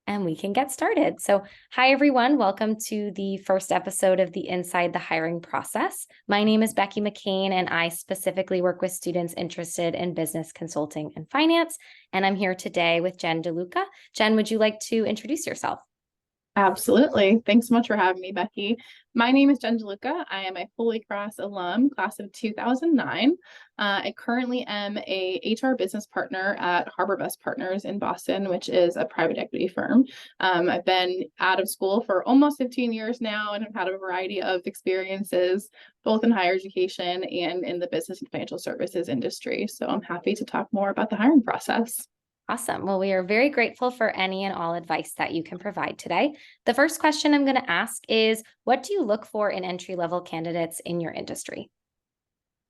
And we can get started. So, hi everyone. Welcome to the first episode of the Inside the Hiring Process. My name is Becky McCain, and I specifically work with students interested in business consulting and finance. And I'm here today with Jen DeLuca. Jen, would you like to introduce yourself? Absolutely. Thanks so much for having me, Becky. My name is Jen DeLuca. I am a Holy Cross alum, class of 2009. I currently am a HR business partner at HarborVest Partners in Boston, which is a private equity firm. I've been out of school for almost 15 years now and have had a variety of experiences, both in higher education and in the business and financial services industry. So I'm happy to talk more about the hiring process. Awesome. Well, we are very grateful for any and all advice that you can provide today. The first question I'm going to ask is, what do you look for in entry-level candidates in your industry?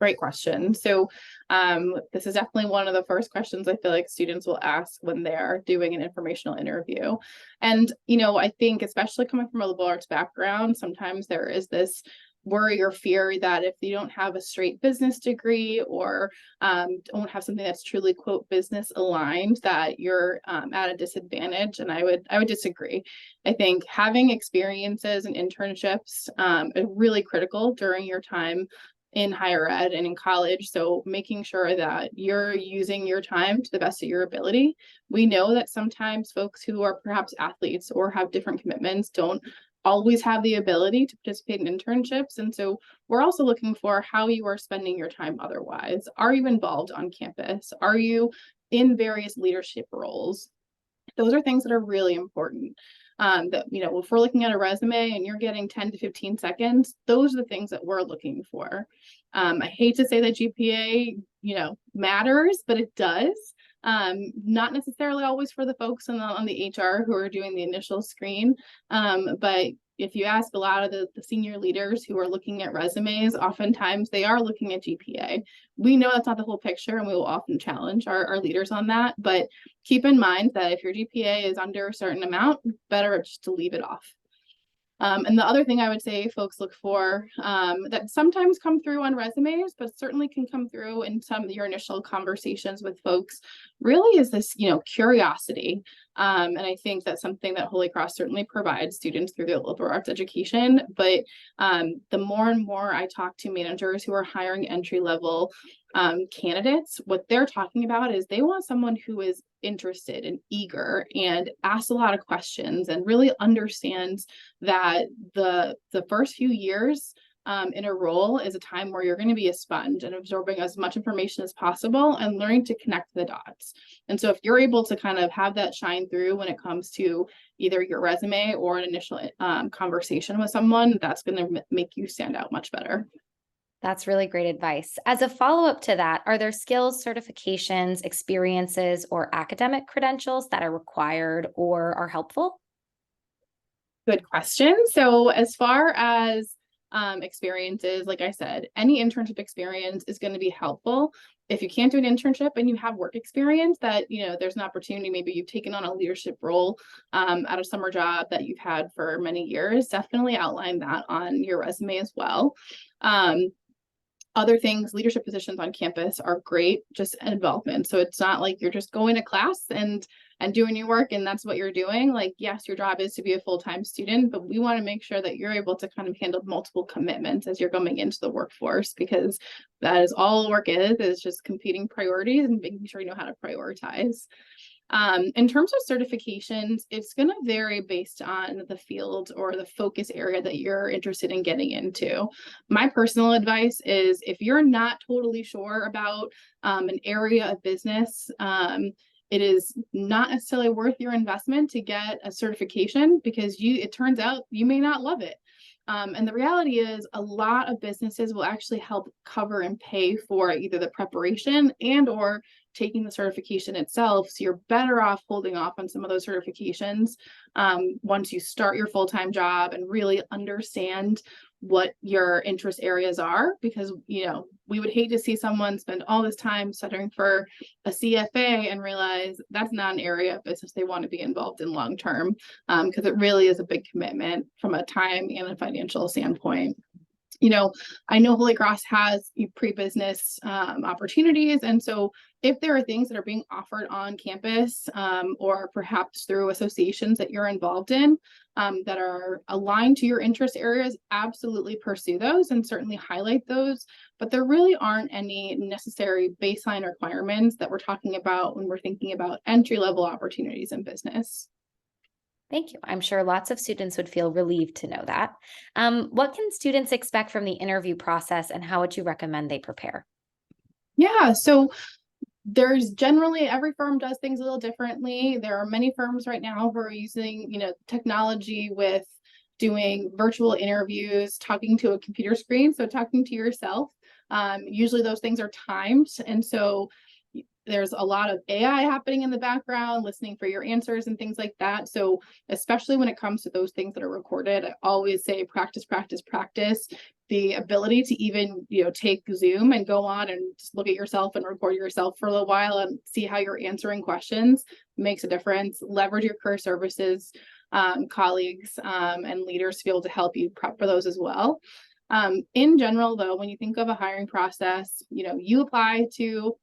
Great question. So this is definitely one of the first questions I feel like students will ask when they're doing an informational interview. And, I think especially coming from a liberal arts background, sometimes there is this worry or fear that if you don't have a straight business degree or don't have something that's truly, quote, business aligned, that you're at a disadvantage. And I would disagree. I think having experiences and internships is really critical during your time in higher ed and in college. So making sure that you're using your time to the best of your ability. We know that sometimes folks who are perhaps athletes or have different commitments don't always have the ability to participate in internships. And so we're also looking for how you are spending your time otherwise. Are you involved on campus? Are you in various leadership roles? Those are things that are really important. If we're looking at a resume and you're getting 10 to 15 seconds, those are the things that we're looking for. I hate to say that GPA, matters, but it does. Not necessarily always for the folks on the HR who are doing the initial screen. But if you ask a lot of the senior leaders who are looking at resumes, oftentimes they are looking at GPA. We know that's not the whole picture, and we will often challenge our leaders on that. But keep in mind that if your GPA is under a certain amount, better just to leave it off. And the other thing I would say folks look for that sometimes come through on resumes, but certainly can come through in some of your initial conversations with folks, really is this, curiosity. And I think that's something that Holy Cross certainly provides students through their liberal arts education. But the more and more I talk to managers who are hiring entry level candidates, what they're talking about is they want someone who is interested and eager and asks a lot of questions and really understands that the first few years in a role is a time where you're going to be a sponge and absorbing as much information as possible and learning to connect the dots. And so if you're able to kind of have that shine through when it comes to either your resume or an initial conversation with someone, that's going to make you stand out much better. That's really great advice. As a follow-up to that, are there skills, certifications, experiences, or academic credentials that are required or are helpful? Good question. So as far as experiences, like I said, any internship experience is going to be helpful. If you can't do an internship and you have work experience that, there's an opportunity, maybe you've taken on a leadership role at a summer job that you've had for many years, definitely outline that on your resume as well. Other things, leadership positions on campus are great, just involvement. So it's not like you're just going to class and doing your work and that's what you're doing. Like, yes, your job is to be a full-time student, but we want to make sure that you're able to kind of handle multiple commitments as you're going into the workforce, because that is all work is just competing priorities and making sure you know how to prioritize. In terms of certifications, it's going to vary based on the field or the focus area that you're interested in getting into. My personal advice is if you're not totally sure about an area of business, it is not necessarily worth your investment to get a certification, because it turns out you may not love it. And the reality is a lot of businesses will actually help cover and pay for either the preparation and or taking the certification itself. So you're better off holding off on some of those certifications once you start your full-time job and really understand what your interest areas are, because we would hate to see someone spend all this time studying for a CFA and realize that's not an area of business they want to be involved in long term, because it really is a big commitment from a time and a financial standpoint. I know Holy Cross has pre-business opportunities. And so if there are things that are being offered on campus or perhaps through associations that you're involved in that are aligned to your interest areas, absolutely pursue those and certainly highlight those. But there really aren't any necessary baseline requirements that we're talking about when we're thinking about entry-level opportunities in business. Thank you. I'm sure lots of students would feel relieved to know that. What can students expect from the interview process, and how would you recommend they prepare? Yeah, so there's generally, every firm does things a little differently. There are many firms right now who are using, technology with doing virtual interviews, talking to a computer screen, so talking to yourself. Usually those things are timed, and so there's a lot of AI happening in the background, listening for your answers and things like that. So especially when it comes to those things that are recorded, I always say practice, practice, practice. The ability to even, take Zoom and go on and just look at yourself and record yourself for a little while and see how you're answering questions makes a difference. Leverage your career services colleagues and leaders to be able to help you prep for those as well. In general, though, when you think of a hiring process, you apply to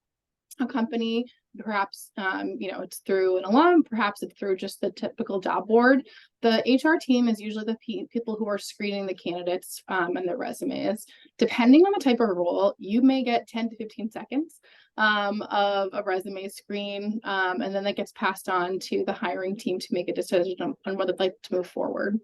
a company, perhaps it's through an alum, perhaps it's through just the typical job board. The HR team is usually the people who are screening the candidates and their resumes. Depending on the type of role, you may get 10 to 15 seconds of a resume screen, and then that gets passed on to the hiring team to make a decision on whether they'd like to move forward.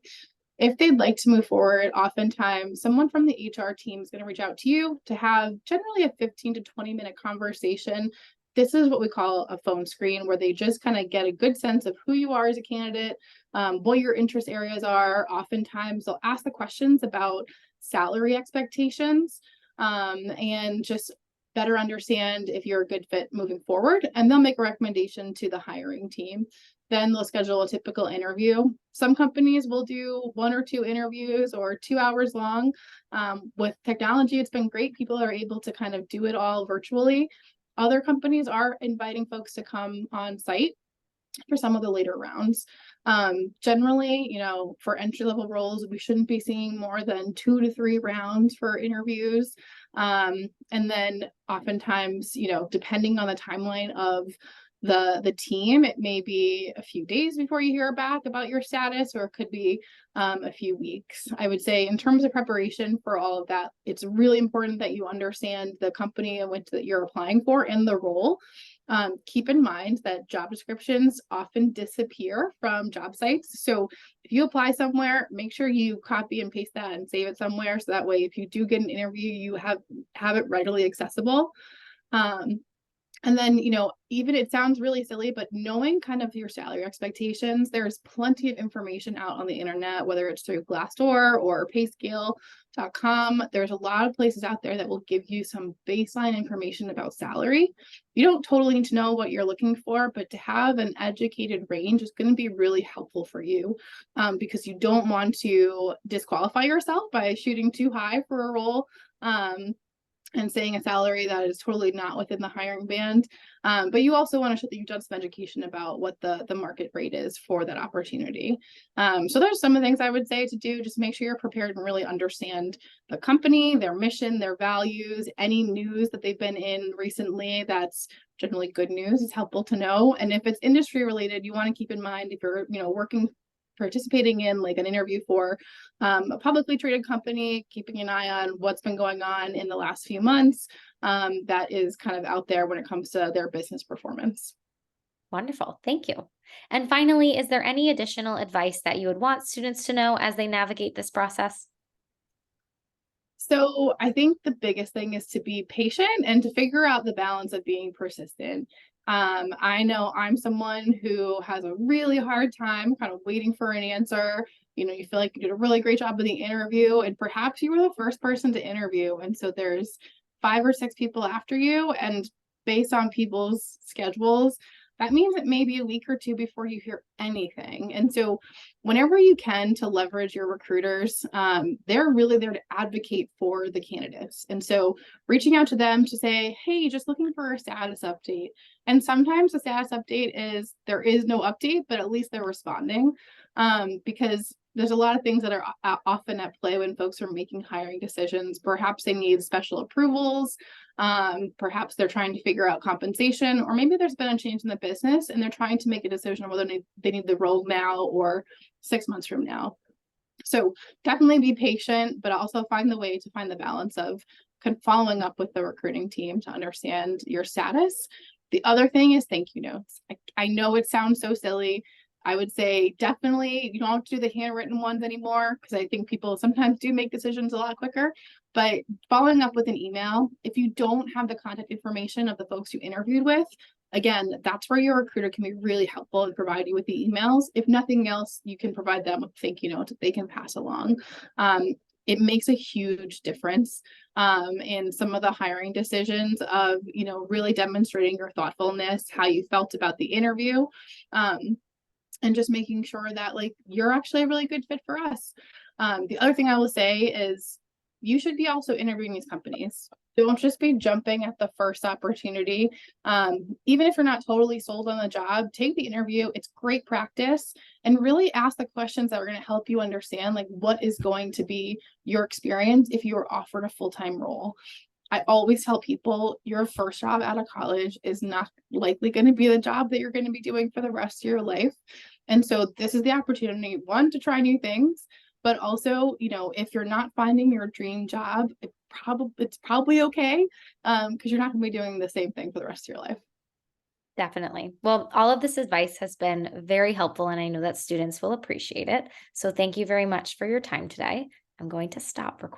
If they'd like to move forward, oftentimes someone from the HR team is going to reach out to you to have generally a 15 to 20-minute conversation. This is what we call a phone screen, where they just kind of get a good sense of who you are as a candidate, what your interest areas are. Oftentimes they'll ask the questions about salary expectations and just better understand if you're a good fit moving forward. And they'll make a recommendation to the hiring team. Then they'll schedule a typical interview. Some companies will do 1 or 2 interviews or 2 hours long. With technology, it's been great. People are able to kind of do it all virtually. Other companies are inviting folks to come on site for some of the later rounds. Generally, for entry-level roles, we shouldn't be seeing more than 2 to 3 rounds for interviews. And then oftentimes, depending on the timeline of the team, it may be a few days before you hear back about your status, or it could be a few weeks. I would say in terms of preparation for all of that, it's really important that you understand the company in which that you're applying for and the role. Keep in mind that job descriptions often disappear from job sites. So if you apply somewhere, make sure you copy and paste that and save it somewhere. So that way, if you do get an interview, you have it readily accessible. And then, even it sounds really silly, but knowing kind of your salary expectations, there's plenty of information out on the internet, whether it's through Glassdoor or payscale.com. There's a lot of places out there that will give you some baseline information about salary. You don't totally need to know what you're looking for, but to have an educated range is going to be really helpful for you because you don't want to disqualify yourself by shooting too high for a role. And saying a salary that is totally not within the hiring band. But you also want to show that you've done some education about what the market rate is for that opportunity. So there's some of the things I would say to do. Just make sure you're prepared and really understand the company, their mission, their values, any news that they've been in recently that's generally good news is helpful to know. And if it's industry related, you want to keep in mind if you're participating in like an interview for a publicly traded company, keeping an eye on what's been going on in the last few months that is kind of out there when it comes to their business performance. Wonderful. Thank you. And finally, is there any additional advice that you would want students to know as they navigate this process? So I think the biggest thing is to be patient and to figure out the balance of being persistent. I know I'm someone who has a really hard time kind of waiting for an answer. You feel like you did a really great job of the interview, and perhaps you were the first person to interview. And so there's 5 or 6 people after you, and based on people's schedules, that means it may be a week or 2 before you hear anything. And so whenever you can to leverage your recruiters, they're really there to advocate for the candidates. And so reaching out to them to say, hey, just looking for a status update. And sometimes the status update is there is no update, but at least they're responding because there's a lot of things that are often at play when folks are making hiring decisions. Perhaps they need special approvals. Perhaps they're trying to figure out compensation, or maybe there's been a change in the business and they're trying to make a decision on whether they need the role now or 6 months from now. So definitely be patient, but also find the way to find the balance of following up with the recruiting team to understand your status. The other thing is thank you notes. I know it sounds so silly. I would say definitely you don't have to do the handwritten ones anymore, because I think people sometimes do make decisions a lot quicker. But following up with an email, if you don't have the contact information of the folks you interviewed with, again, that's where your recruiter can be really helpful and provide you with the emails. If nothing else, you can provide them with thank you notes that they can pass along. It makes a huge difference in some of the hiring decisions of, really demonstrating your thoughtfulness, how you felt about the interview, and just making sure that you're actually a really good fit for us. The other thing I will say is you should be also interviewing these companies. Don't just be jumping at the first opportunity. Even if you're not totally sold on the job, take the interview. It's great practice, and really ask the questions that are going to help you understand what is going to be your experience if you are offered a full-time role. I always tell people your first job out of college is not likely going to be the job that you're going to be doing for the rest of your life. And so this is the opportunity, one, to try new things, but also, if you're not finding your dream job, it's probably okay, because you're not going to be doing the same thing for the rest of your life. Definitely. Well, all of this advice has been very helpful, and I know that students will appreciate it. So thank you very much for your time today. I'm going to stop recording.